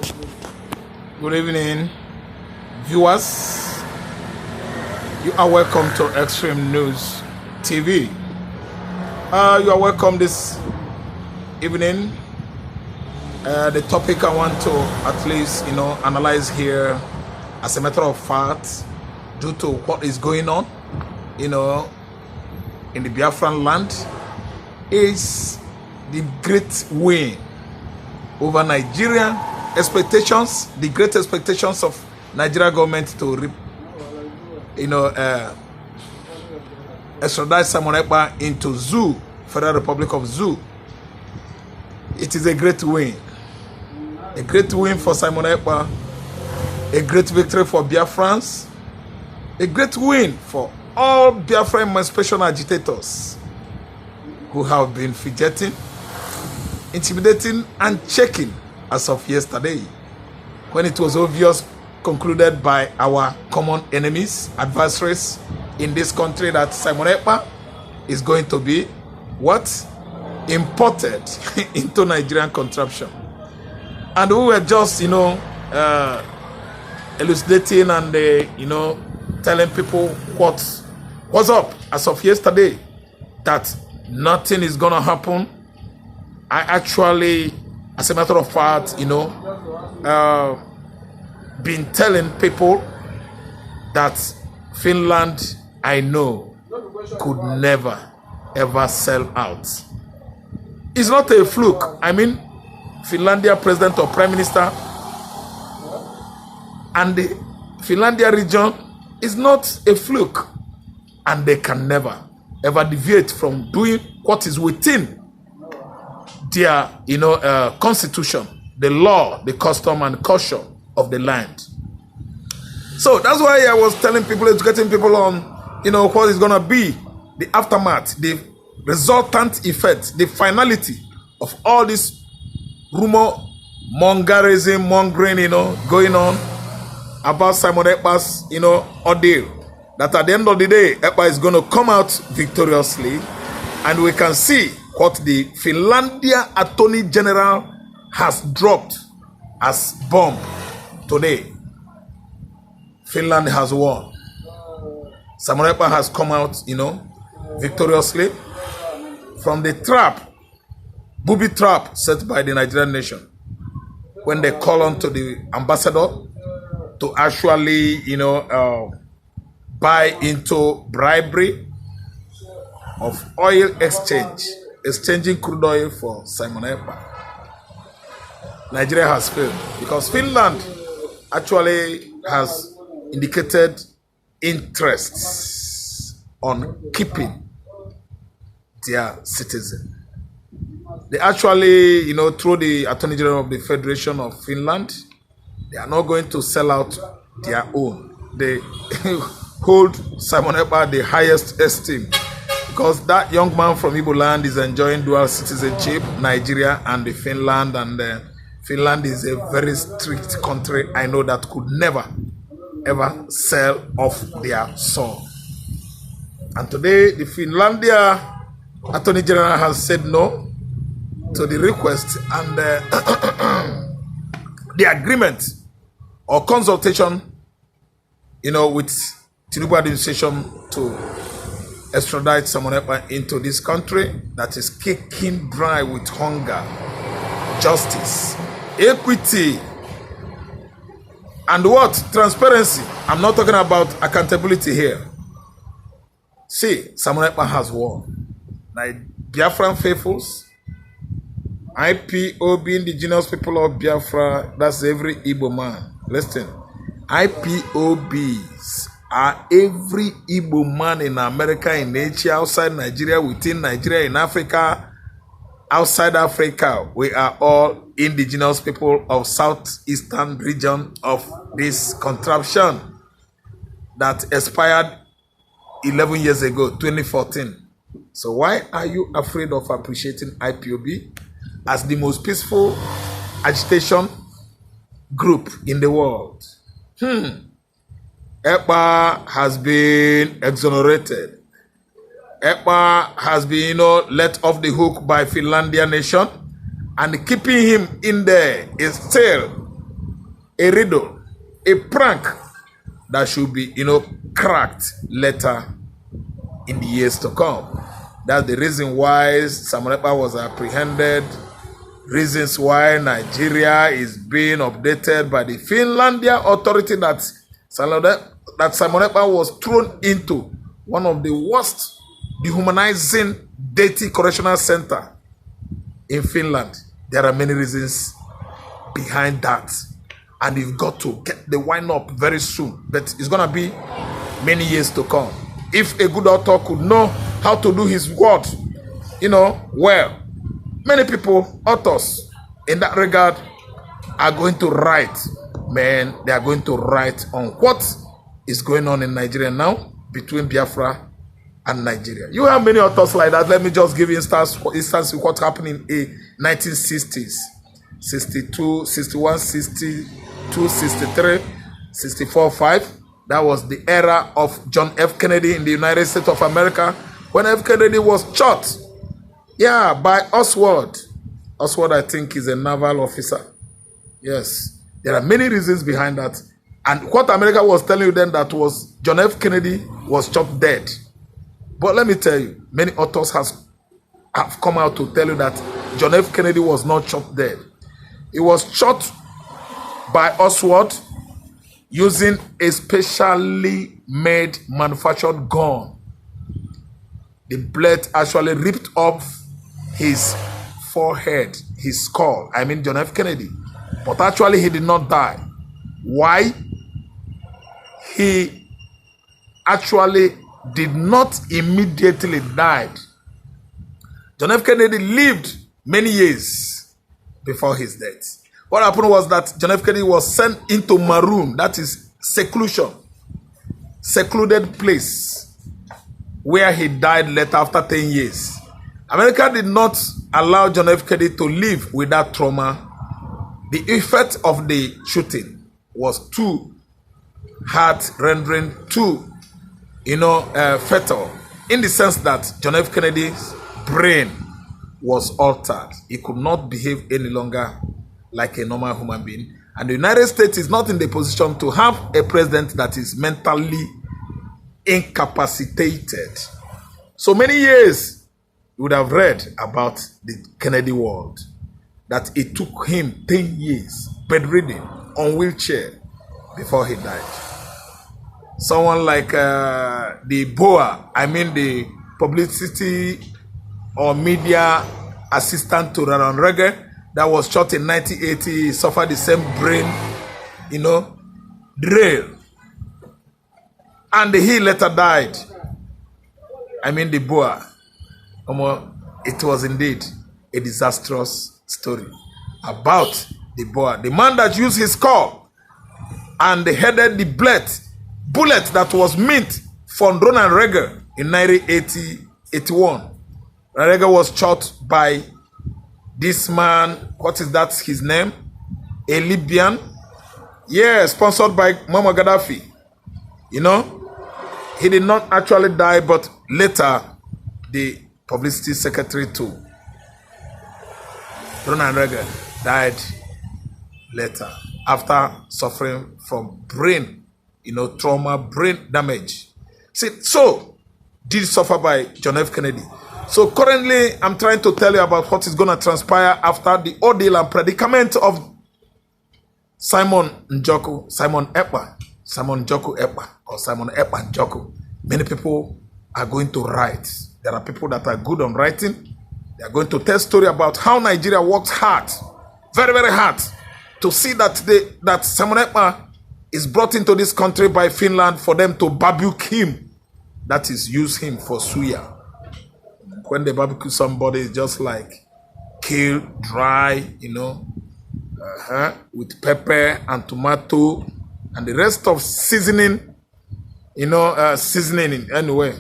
Good evening, viewers. You are welcome to Extreme News TV. You are welcome this evening. The topic I want to at least, analyze here, as a matter of fact, due to what is going on, in the Biafran land, is the great win over Nigeria. Expectations, the great expectations of Nigeria government to, extradite Simon Ekpa into Zoo, Federal Republic of Zoo. It is a great win. A great win for Simon Ekpa. A great victory for Biafrans. A great win for all Biafran emancipation agitators who have been fidgeting, intimidating, and checking as of yesterday, when it was obvious, concluded by our common enemies, adversaries in this country, that Simon Ekpa is going to be what? Imported into Nigerian contraption. And we were just, elucidating and, telling people what's up as of yesterday, that nothing is going to happen. I actually, as a matter of fact, been telling people that Finland, I know, could never, ever sell out. It's not a fluke. I mean, Finlandia president or prime minister and the Finlandia region is not a fluke. And they can never, ever deviate from doing what is within their, constitution, the law, the custom and culture of the land. So that's why I was telling people, educating people on, what is going to be the aftermath, the resultant effect, the finality of all this rumor mongering, going on about Simon Ekpa's, ordeal. That at the end of the day, Ekpa is going to come out victoriously, and we can see what the Finlandia Attorney General has dropped as bomb today. Finland has won. Simon Ekpa has come out, victoriously from the trap, booby trap set by the Nigerian nation, when they call on to the ambassador to actually, buy into bribery of oil exchange, exchanging crude oil for Simon Ekpa. Nigeria has failed because Finland actually has indicated interests on keeping their citizen. They actually, through the Attorney General of the Federation of Finland, they are not going to sell out their own. They hold Simon Ekpa the highest esteem, because that young man from Igbo land is enjoying dual citizenship, Nigeria and the Finland, and Finland is a very strict country. I know that could never, ever sell off their soul. And today, the Finlandia Attorney General has said no to the request and the agreement or consultation, with Tinubu administration to extradite Simon Ekpa into this country that is kicking dry with hunger, justice, equity, and what? Transparency. I'm not talking about accountability here. See, Simon Ekpa has won. Now, Biafran faithfuls, IPOB, indigenous people of Biafra, that's every Igbo man. Listen, IPOBs are every Igbo man in America, in Asia, outside Nigeria, within Nigeria, in Africa, outside Africa. We are all indigenous people of southeastern region of this contraption that expired 11 years ago, 2014. So why are you afraid of appreciating IPOB as the most peaceful agitation group in the world? Ekpa has been exonerated. Ekpa has been, let off the hook by Finlandia nation, and keeping him in there is still a riddle, a prank that should be, cracked later in the years to come. That's the reason why Simon Ekpa was apprehended, reasons why Nigeria is being updated by the Finlandia authority that Simon Ekpa was thrown into one of the worst dehumanizing, dirty correctional center in Finland. There are many reasons behind that, and you've got to get the wine up very soon, but it's gonna be many years to come. If a good author could know how to do his word, well, many people, authors in that regard, are going to write, man, they are going to write on what is going on in Nigeria now between Biafra and Nigeria. You have many authors like that. Let me just give instance of what happened in the 1960s, 62, 61, 62, 63, 64, 5. That was the era of John F. Kennedy in the United States of America, when F. Kennedy was shot, by Oswald. Oswald, I think, is a naval officer. Yes, there are many reasons behind that. And what America was telling you then, that was John F. Kennedy was shot dead. But let me tell you, many authors have come out to tell you that John F. Kennedy was not shot dead. He was shot by Oswald using a specially made manufactured gun. The bullet actually ripped off his forehead, his skull. I mean John F. Kennedy. But actually he did not die. Why? He actually did not immediately die. John F. Kennedy lived many years before his death. What happened was that John F. Kennedy was sent into maroon, that is seclusion, secluded place, where he died later after 10 years. America did not allow John F. Kennedy to live with that trauma. The effect of the shooting was too hard, rendering too, fatal, in the sense that John F. Kennedy's brain was altered. He could not behave any longer like a normal human being. And the United States is not in the position to have a president that is mentally incapacitated. So many years you would have read about the Kennedy world, that it took him 10 years, bedridden, on wheelchair, before he died. Someone like the BOA, I mean the publicity or media assistant to Ronald Reagan, that was shot in 1980, suffered the same brain, drill. And he later died. I mean the BOA. It was indeed a disastrous story about the BOA. The man that used his skull and headed the bullet that was meant for Ronald Reagan in 1981. Reagan was shot by this man, what is that his name? A Libyan. Yeah, sponsored by Muammar Gaddafi. He did not actually die, but later the publicity secretary to Ronald Reagan died later after suffering from brain, trauma, brain damage. So did suffer by John F. Kennedy. So currently, I'm trying to tell you about what is going to transpire after the ordeal and predicament of Simon Ekpa, or Simon Ekpa Njoku. Many people are going to write. There are people that are good on writing. They are going to tell story about how Nigeria works hard, very, very hard, to see that Simon Ekpa is brought into this country by Finland for them to barbecue him. That is, use him for suya. When they barbecue somebody, it's just like kill, dry, with pepper and tomato and the rest of seasoning, seasoning anyway,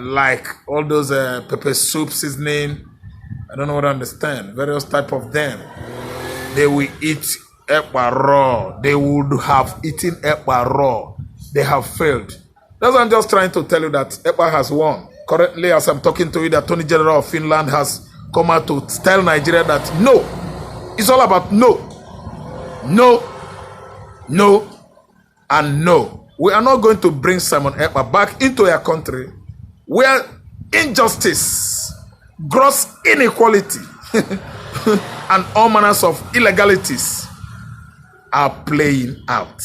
like all those pepper soup seasoning. I don't know what I understand. Various type of them. They will eat Ekpa raw. They would have eaten Ekpa raw. They have failed. That's why I'm just trying to tell you that Ekpa has won. Currently, as I'm talking to you, the Attorney General of Finland has come out to tell Nigeria that no, it's all about no. No, no, and no. We are not going to bring Simon Ekpa back into a country where injustice, gross inequality, and all manners of illegalities are playing out.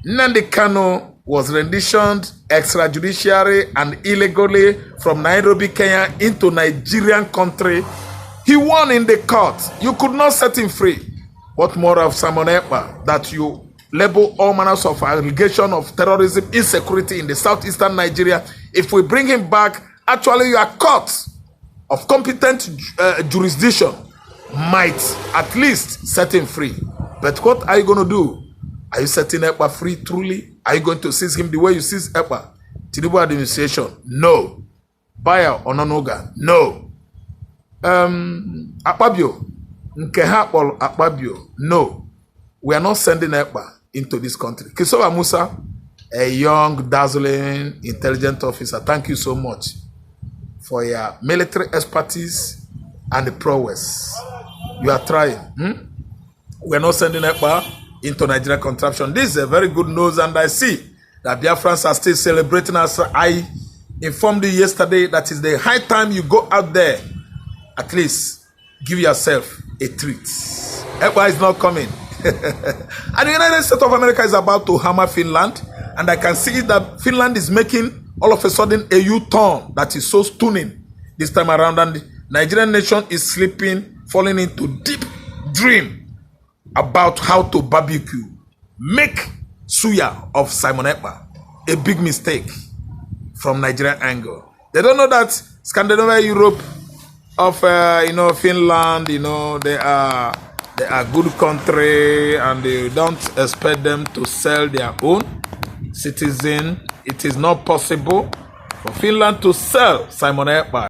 Nnamdi Kanu was renditioned extrajudiciary and illegally from Nairobi, Kenya into Nigerian country. He won in the court. You could not set him free. What more of Simon Ekpa that you label all manners of allegation of terrorism, insecurity in the southeastern Nigeria? If we bring him back, actually your court of competent jurisdiction might at least set him free. But what are you going to do? Are you setting Ekpa free truly? Are you going to seize him the way you seize Ekpa? Tinubu administration, no. Bayo Ononoga, no. Akpabio, Nkehapol Akpabio, no. We are not sending Ekpa into this country. Kisowa Musa, a young, dazzling, intelligent officer, thank you so much for your military expertise and the prowess. You are trying. We are not sending Ekpa into Nigeria contraption. This is a very good news, and I see that Biafrans are still celebrating us. I informed you yesterday that is the high time you go out there, at least give yourself a treat. Ekpa is not coming. And the United States of America is about to hammer Finland, and I can see that Finland is making all of a sudden a U-turn that is so stunning this time around, and the Nigerian nation is sleeping, falling into deep dream about how to barbecue, make suya of Simon Ekpa. A big mistake from Nigerian angle. They don't know that Scandinavia, Europe, of Finland, they are good country, and they don't expect them to sell their own citizen. It is not possible for Finland to sell Simon Ekpa.